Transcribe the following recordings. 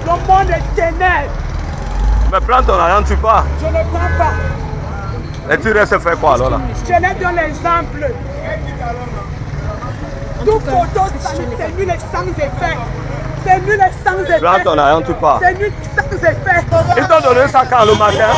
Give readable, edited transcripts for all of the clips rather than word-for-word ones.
Le monde est ténèbres. Mais prends ton argent, tu pars. Je ne prends pas. Et tu restes faire quoi alors là? Je leur donne l'exemple. Tout photo, c'est nul et sans effet. C'est nul et sans effet. Prends ton argent, tu pars. C'est nul sans effet. Ils t'ont donné ça quand le matin?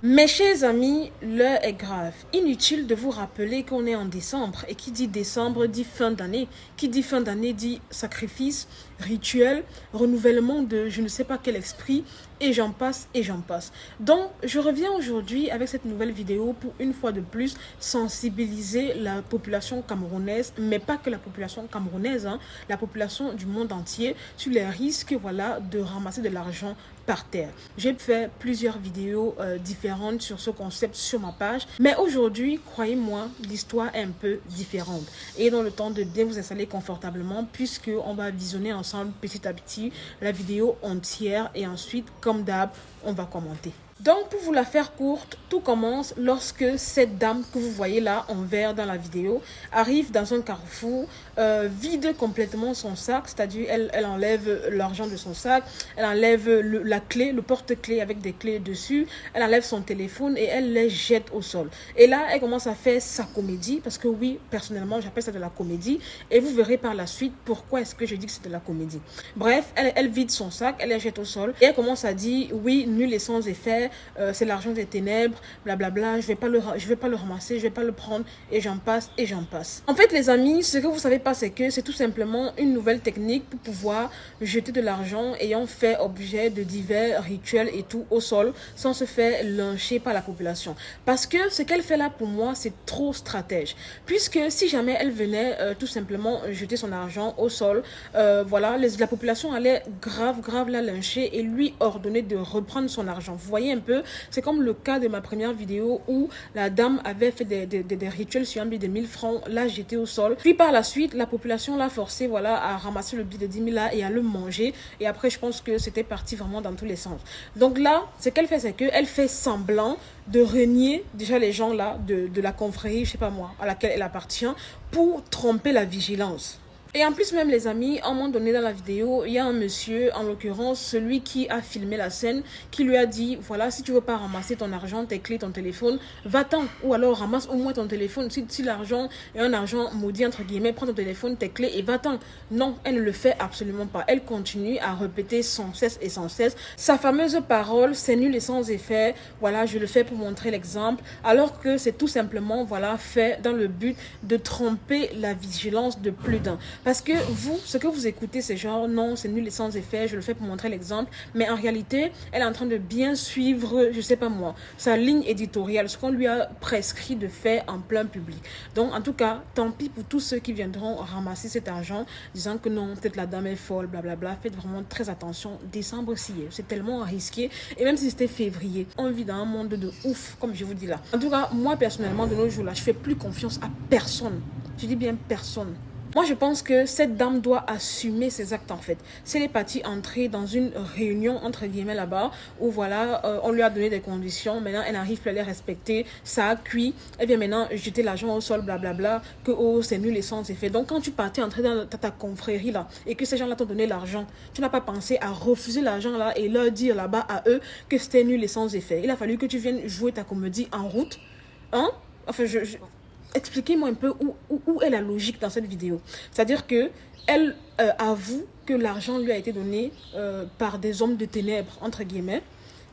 Mes chers amis, l'heure est grave. Inutile de vous rappeler qu'on est en décembre. Et qui dit décembre dit fin d'année. Qui dit fin d'année dit sacrifice, rituel, renouvellement de je ne sais pas quel esprit. Et j'en passe et j'en passe. Donc, je reviens aujourd'hui avec cette nouvelle vidéo pour une fois de plus sensibiliser la population camerounaise, mais pas que la population camerounaise, hein, la population du monde entier sur les risques, voilà, de ramasser de l'argent par terre. J'ai fait plusieurs vidéos différentes sur ce concept sur ma page, mais aujourd'hui, croyez-moi, l'histoire est un peu différente. Et dans le temps de bien vous installer confortablement, puisque on va visionner ensemble petit à petit la vidéo entière et ensuite, comme d'hab, on va commenter. Donc, pour vous la faire courte, tout commence lorsque cette dame que vous voyez là en vert dans la vidéo arrive dans un carrefour, vide complètement son sac, c'est-à-dire elle enlève l'argent de son sac, elle enlève la clé, le porte-clés avec des clés dessus, elle enlève son téléphone et elle les jette au sol. Et là, elle commence à faire sa comédie, parce que oui, personnellement, j'appelle ça de la comédie, et vous verrez par la suite pourquoi est-ce que je dis que c'est de la comédie. Bref, elle vide son sac, elle les jette au sol, et elle commence à dire, oui, nul et sans effet, c'est l'argent des ténèbres, blablabla, je vais pas le ramasser, je vais pas le prendre, et j'en passe, et j'en passe. En fait, les amis, ce que vous savez pas, c'est que c'est tout simplement une nouvelle technique pour pouvoir jeter de l'argent ayant fait objet de divers rituels et tout au sol, sans se faire lyncher par la population. Parce que ce qu'elle fait là, pour moi, c'est trop stratège. Puisque si jamais elle venait tout simplement jeter son argent au sol, voilà, la population allait grave la lyncher et lui ordonner de reprendre son argent. Vous voyez un peu, c'est comme le cas de ma première vidéo où la dame avait fait des rituels sur un billet de 1000 francs, l'a jeté au sol. Puis par la suite, la population l'a forcé, voilà, à ramasser le billet de 10 000 là et à le manger. Et après, je pense que c'était parti vraiment dans tous les sens. Donc là, ce qu'elle fait, c'est qu'elle fait semblant de renier déjà les gens là de la confrérie, je sais pas moi, à laquelle elle appartient, pour tromper la vigilance. Et en plus même les amis, à un moment donné dans la vidéo, il y a un monsieur, en l'occurrence celui qui a filmé la scène, qui lui a dit, voilà, si tu veux pas ramasser ton argent, tes clés, ton téléphone, va-t'en, ou alors ramasse au moins ton téléphone, si l'argent est un argent maudit entre guillemets, prends ton téléphone, tes clés et va-t'en. Non, elle ne le fait absolument pas, elle continue à répéter sans cesse et sans cesse sa fameuse parole, c'est nul et sans effet, voilà, je le fais pour montrer l'exemple, alors que c'est tout simplement, voilà, fait dans le but de tromper la vigilance de plus d'un. Parce que vous, ce que vous écoutez, c'est genre, non, c'est nul et sans effet, je le fais pour montrer l'exemple. Mais en réalité, elle est en train de bien suivre, je sais pas moi, sa ligne éditoriale, ce qu'on lui a prescrit de faire en plein public. Donc, en tout cas, tant pis pour tous ceux qui viendront ramasser cet argent, disant que non, peut-être la dame est folle, blablabla. Faites vraiment très attention. Décembre, c'est tellement risqué. Et même si c'était février, on vit dans un monde de ouf, comme je vous dis là. En tout cas, moi, personnellement, de nos jours là, je fais plus confiance à personne. Je dis bien personne. Moi, je pense que cette dame doit assumer ses actes en fait. Si elle est partie entrer dans une réunion, entre guillemets, là-bas, où voilà, on lui a donné des conditions, maintenant elle n'arrive plus à les respecter, ça a cuit, elle vient maintenant jeter l'argent au sol, blablabla, que oh, c'est nul et sans effet. Donc quand tu partais entrer dans ta confrérie là, et que ces gens-là t'ont donné l'argent, tu n'as pas pensé à refuser l'argent là et leur dire là-bas à eux que c'était nul et sans effet. Il a fallu que tu viennes jouer ta comédie en route, hein? Enfin, expliquez-moi un peu où est la logique dans cette vidéo. C'est-à-dire que elle avoue que l'argent lui a été donné par des hommes de ténèbres, entre guillemets.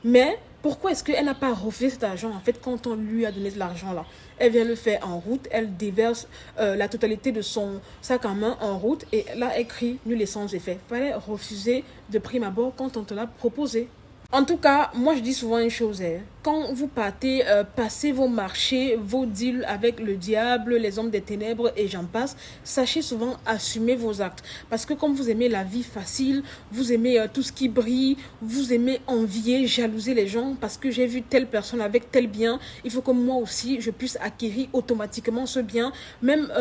Mais pourquoi est-ce qu'elle n'a pas refusé cet argent, en fait, quand on lui a donné de l'argent là? Elle vient le faire en route, elle déverse la totalité de son sac en main en route et là, elle crie nul et sans effet. Fallait refuser de prime abord quand on te l'a proposé. En tout cas, moi je dis souvent une chose, quand vous partez passer vos marchés, vos deals avec le diable, les hommes des ténèbres et j'en passe, sachez souvent assumer vos actes. Parce que comme vous aimez la vie facile, vous aimez tout ce qui brille, vous aimez envier, jalouser les gens parce que j'ai vu telle personne avec tel bien, il faut que moi aussi je puisse acquérir automatiquement ce bien, même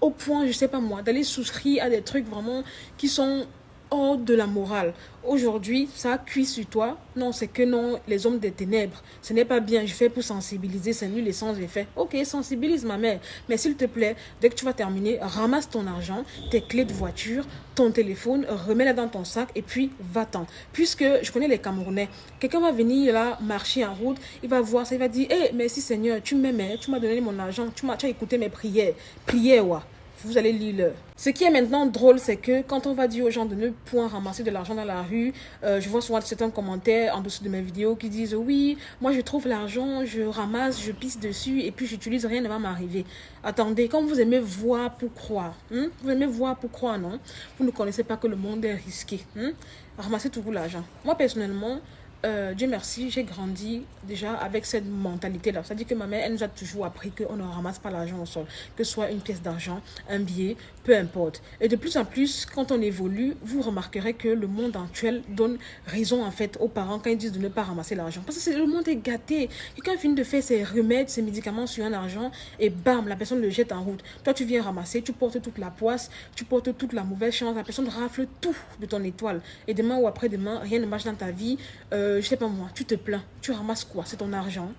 au point, je sais pas moi, d'aller souscrire à des trucs vraiment qui sont hors de la morale. Aujourd'hui, ça cuit sur toi. Non, c'est que non, les hommes des ténèbres, ce n'est pas bien. Je fais pour sensibiliser, c'est nul et sans effet. Ok, sensibilise ma mère. Mais s'il te plaît, dès que tu vas terminer, ramasse ton argent, tes clés de voiture, ton téléphone, remets-la dans ton sac et puis va-t'en. Puisque je connais les Camerounais, quelqu'un va venir là, marcher en route, il va voir ça, il va dire, hey, merci Seigneur, tu m'aimais, tu m'as donné mon argent, tu as écouté mes prières. Prières, ouais. Vous allez lire le. Ce qui est maintenant drôle, c'est que quand on va dire aux gens de ne point ramasser de l'argent dans la rue, je vois souvent certains commentaires en dessous de mes vidéos qui disent oui, moi je trouve l'argent, je ramasse, je pisse dessus et puis j'utilise, rien ne va m'arriver. Attendez, quand vous aimez voir pour croire, vous aimez voir pour croire, non? Vous ne connaissez pas que le monde est risqué. Ramassez toujours l'argent. Moi personnellement, Dieu merci, j'ai grandi déjà avec cette mentalité-là. C'est-à-dire que ma mère, elle nous a toujours appris qu'on ne ramasse pas l'argent au sol. Que ce soit une pièce d'argent, un billet, peu importe. Et de plus en plus, quand on évolue, vous remarquerez que le monde actuel donne raison en fait aux parents quand ils disent de ne pas ramasser l'argent. Parce que le monde est gâté. Quelqu'un finit de faire ses remèdes, ses médicaments sur un argent et bam, la personne le jette en route. Toi, tu viens ramasser, tu portes toute la poisse, tu portes toute la mauvaise chance. La personne rafle tout de ton étoile. Et demain ou après-demain, rien ne marche dans ta vie. Je sais pas moi, tu te plains, tu ramasses quoi? C'est ton argent.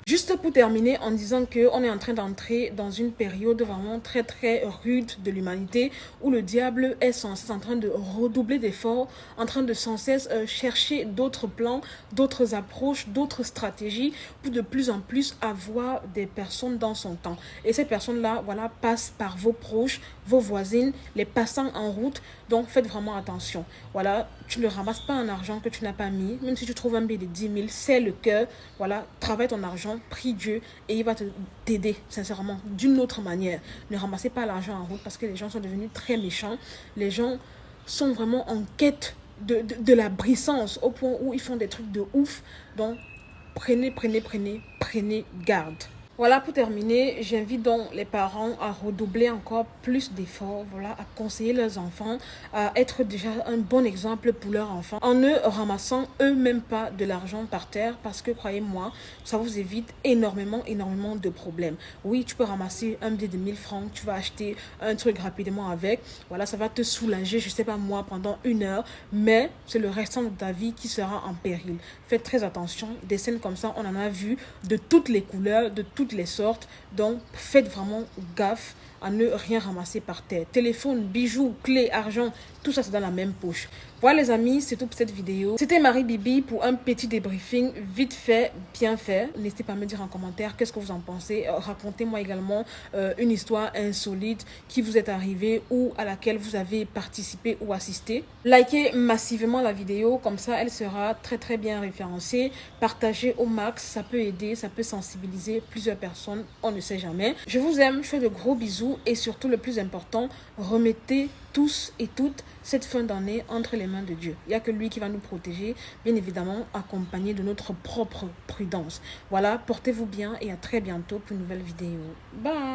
Juste pour terminer en disant qu'on est en train d'entrer dans une période vraiment très très rude de l'humanité où le diable est sans cesse en train de redoubler d'efforts, en train de sans cesse chercher d'autres plans, d'autres approches, d'autres stratégies pour de plus en plus avoir des personnes dans son temps. Et ces personnes-là, voilà, passent par vos proches, vos voisines, les passants en route. Donc faites vraiment attention. Voilà, tu ne ramasses pas un argent que tu n'as pas mis, même si tu trouves un billet de 10 000, c'est le cœur. Voilà, travaille ton argent, prie Dieu et il va t'aider sincèrement d'une autre manière. Ne ramassez pas l'argent en route parce que les gens sont devenus très méchants. Les gens sont vraiment en quête de la brissance au point où ils font des trucs de ouf. Donc prenez garde. Voilà, pour terminer, j'invite donc les parents à redoubler encore plus d'efforts, voilà, à conseiller leurs enfants, à être déjà un bon exemple pour leurs enfants, en ne ramassant eux-mêmes pas de l'argent par terre, parce que croyez-moi, ça vous évite énormément de problèmes. Oui, tu peux ramasser un billet de 1000 francs, tu vas acheter un truc rapidement avec, voilà, ça va te soulager, je sais pas moi, pendant 1 heure, mais c'est le restant de ta vie qui sera en péril. Faites très attention, des scènes comme ça, on en a vu de toutes les couleurs, de toutes les sortes, donc faites vraiment gaffe à ne rien ramasser par terre. Téléphone, bijoux, clés, argent, tout ça c'est dans la même poche. Voilà les amis, c'est tout pour cette vidéo. C'était Marie Bibi pour un petit débriefing vite fait, bien fait. N'hésitez pas à me dire en commentaire qu'est-ce que vous en pensez. Racontez-moi également une histoire insolite qui vous est arrivée ou à laquelle vous avez participé ou assisté. Likez massivement la vidéo, comme ça elle sera très bien référencée. Partagez au max, ça peut aider, ça peut sensibiliser plusieurs personnes, on ne sait jamais. Je vous aime, je fais de gros bisous et surtout le plus important, remettez tous et toutes cette fin d'année entre les mains de Dieu. Il n'y a que lui qui va nous protéger, bien évidemment accompagné de notre propre prudence. Voilà, portez-vous bien et à très bientôt pour une nouvelle vidéo. Bye!